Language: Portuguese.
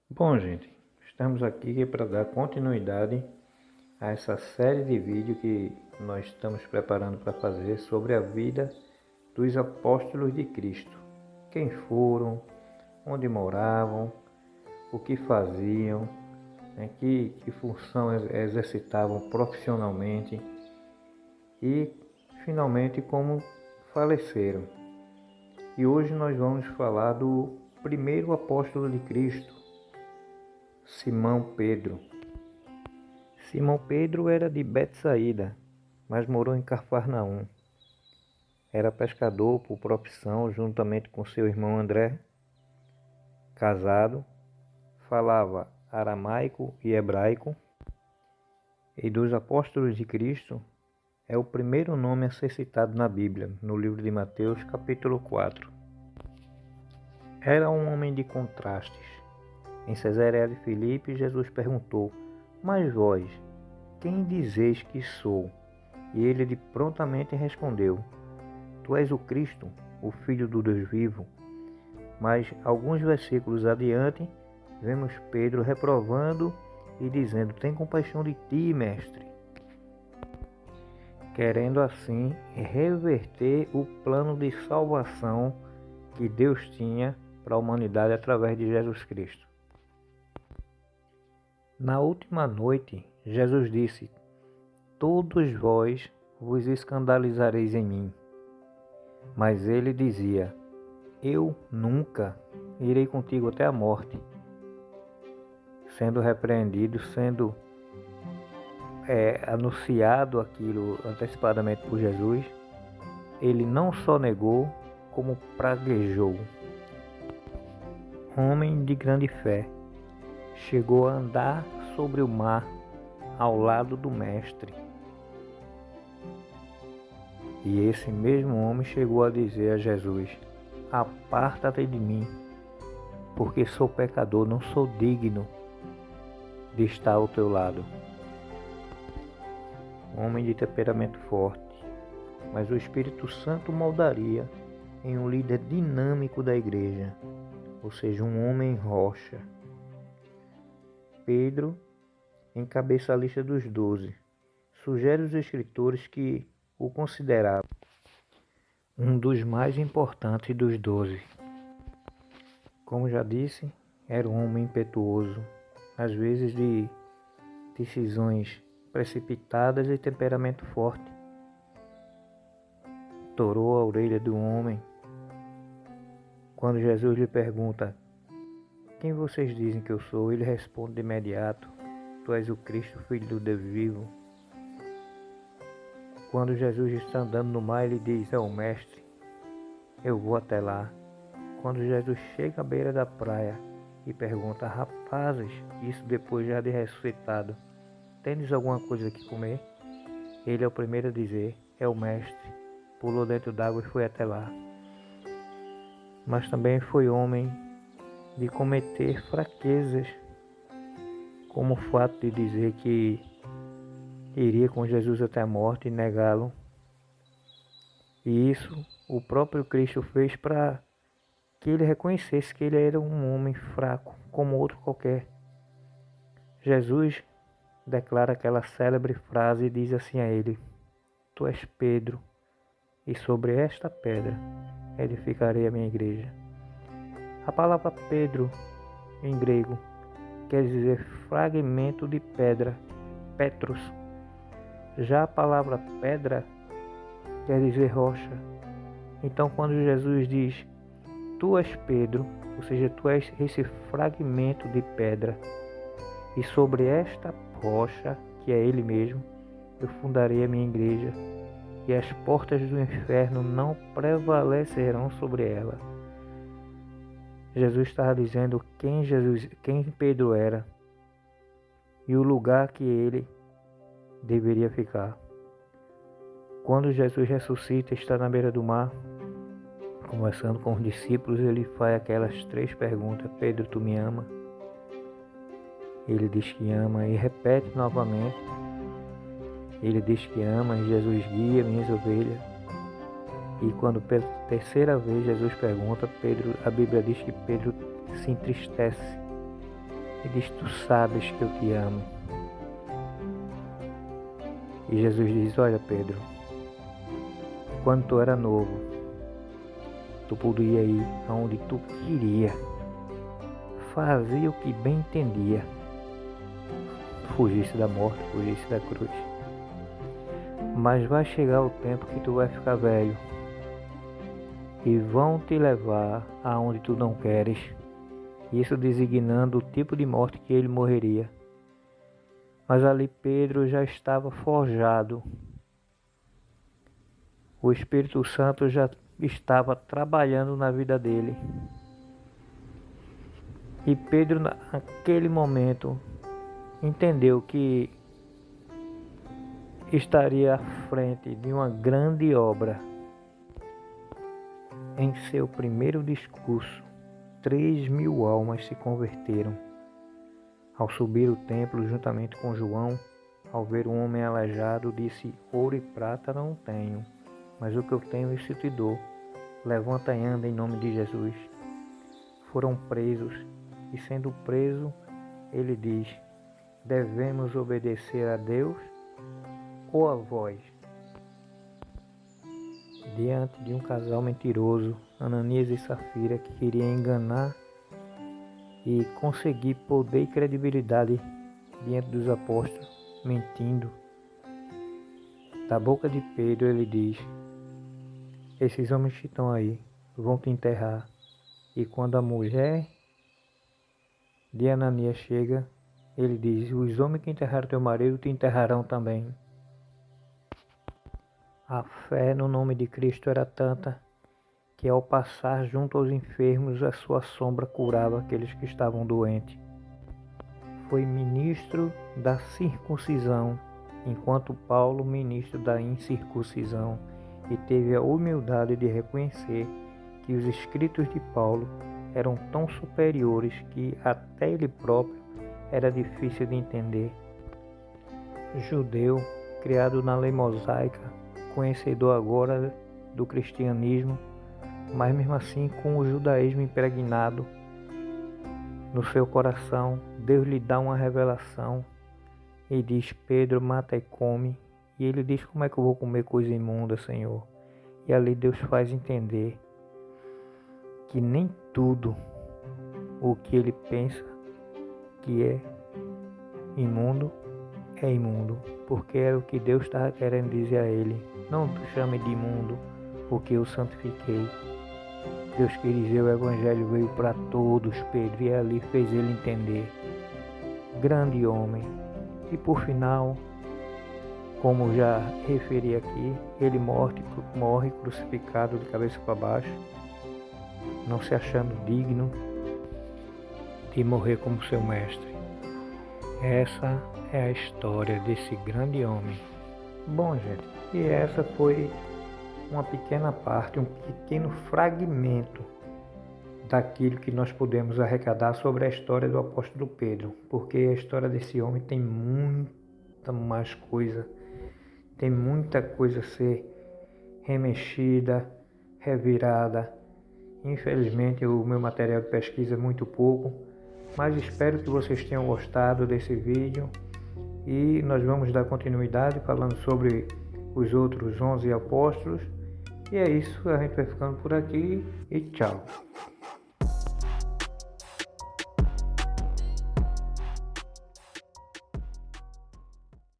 Bom, gente, estamos aqui para dar continuidade a essa série de vídeos que nós estamos preparando para fazer sobre a vida dos apóstolos de Cristo. Quem foram, onde moravam, o que faziam, que função exercitavam profissionalmente e, finalmente, como faleceram. E hoje nós vamos falar do primeiro apóstolo de Cristo, Simão Pedro. Simão Pedro era de Betsaída, mas morou em Cafarnaum. Era pescador por profissão, juntamente com seu irmão André, casado, falava aramaico e hebraico, e dos apóstolos de Cristo é o primeiro nome a ser citado na Bíblia, no livro de Mateus, capítulo 4. Era um homem de contrastes. Em Cesareia de Filipe, Jesus perguntou: "Mas vós, quem dizeis que sou?" E ele prontamente respondeu: "Tu és o Cristo, o Filho do Deus vivo." Mas alguns versículos adiante, vemos Pedro reprovando e dizendo: "Tem compaixão de ti, mestre." Querendo assim reverter o plano de salvação que Deus tinha para a humanidade através de Jesus Cristo. Na última noite, Jesus disse: "Todos vós vos escandalizareis em mim." Mas ele dizia: "Eu nunca irei contigo até a morte." Sendo repreendido, sendo anunciado aquilo antecipadamente por Jesus, ele não só negou, como praguejou. Homem de grande fé, chegou a andar sobre o mar ao lado do Mestre. E esse mesmo homem chegou a dizer a Jesus: "Aparta-te de mim, porque sou pecador, não sou digno de estar ao teu lado." Homem de temperamento forte, mas o Espírito Santo moldaria em um líder dinâmico da igreja, ou seja, um homem rocha. Pedro encabeça a lista dos 12. Sugere os escritores que o consideravam um dos mais importantes dos 12. Como já disse, era um homem impetuoso, às vezes de decisões precipitadas e temperamento forte. Torou a orelha do homem quando Jesus lhe pergunta: "Quem vocês dizem que eu sou?" Ele responde de imediato: "Tu és o Cristo, Filho do Deus vivo." Quando Jesus está andando no mar, ele diz: "É o Mestre, eu vou até lá." Quando Jesus chega à beira da praia e pergunta: "Rapazes," isso depois já de ressuscitado, "tendes alguma coisa que comer?" Ele é o primeiro a dizer: "É o Mestre." Pulou dentro d'água e foi até lá. Mas também foi homem de cometer fraquezas, como o fato de dizer que iria com Jesus até a morte e negá-lo. E isso o próprio Cristo fez para que ele reconhecesse que ele era um homem fraco, como outro qualquer. Jesus declara aquela célebre frase e diz assim a ele: "Tu és Pedro, e sobre esta pedra edificarei a minha igreja." A palavra Pedro, em grego, quer dizer fragmento de pedra, Petros. Já a palavra pedra quer dizer rocha. Então, quando Jesus diz: "Tu és Pedro", ou seja, tu és esse fragmento de pedra, e sobre esta rocha, que é Ele mesmo, eu fundarei a minha igreja, e as portas do inferno não prevalecerão sobre ela. Jesus estava dizendo quem Pedro era e o lugar que ele deveria ficar. Quando Jesus ressuscita, está na beira do mar, conversando com os discípulos, ele faz aquelas 3 perguntas: "Pedro, tu me ama?" Ele diz que ama e repete novamente. Ele diz que ama e Jesus guia minhas ovelhas. E quando pela terceira vez Jesus pergunta, a Bíblia diz que Pedro se entristece e diz: tu sabes que eu te amo. E Jesus diz: olha, Pedro, quando tu era novo, tu podia ir aonde tu queria, fazia o que bem entendia, fugisse da morte, fugisse da cruz. Mas vai chegar o tempo que tu vai ficar velho e vão te levar aonde tu não queres, isso designando o tipo de morte que ele morreria. Mas ali Pedro já estava forjado. O Espírito Santo já estava trabalhando na vida dele. E Pedro, naquele momento, entendeu que estaria à frente de uma grande obra. Em seu primeiro discurso, 3.000 almas se converteram. Ao subir o templo juntamente com João, ao ver um homem aleijado, disse: ouro e prata não tenho, mas o que eu tenho isso te dou. Levanta e anda em nome de Jesus. Foram presos, e sendo preso, ele diz: devemos obedecer a Deus ou a vós? Diante de um casal mentiroso, Ananias e Safira, que queria enganar e conseguir poder e credibilidade diante dos apóstolos, mentindo, da boca de Pedro ele diz: esses homens que estão aí vão te enterrar. E quando a mulher de Ananias chega, ele diz: os homens que enterraram teu marido te enterrarão também. A fé no nome de Cristo era tanta que ao passar junto aos enfermos, a sua sombra curava aqueles que estavam doentes. Foi ministro da circuncisão, enquanto Paulo ministro da incircuncisão, e teve a humildade de reconhecer que os escritos de Paulo eram tão superiores que até ele próprio era difícil de entender. Judeu, criado na lei mosaica, conhecedor agora do cristianismo, mas mesmo assim com o judaísmo impregnado no seu coração, Deus lhe dá uma revelação e diz: Pedro, mata e come. E ele diz: como é que eu vou comer coisa imunda, Senhor? E ali Deus faz entender que nem tudo o que ele pensa que é imundo, porque era o que Deus estava querendo dizer a ele: não chame de imundo o que eu santifiquei. Deus quis dizer: o Evangelho veio para todos, Pedro, e ali fez ele entender. Grande homem. E por final, como já referi aqui, ele morre crucificado de cabeça para baixo, não se achando digno de morrer como seu mestre. Essa é a história desse grande homem. Bom, gente, e essa foi uma pequena parte, um pequeno fragmento daquilo que nós podemos arrecadar sobre a história do apóstolo Pedro, porque a história desse homem tem muita mais coisa, tem muita coisa a ser remexida, revirada. Infelizmente o meu material de pesquisa é muito pouco, mas espero que vocês tenham gostado desse vídeo e nós vamos dar continuidade falando sobre os outros 11 apóstolos. E é isso, a gente vai ficando por aqui e tchau.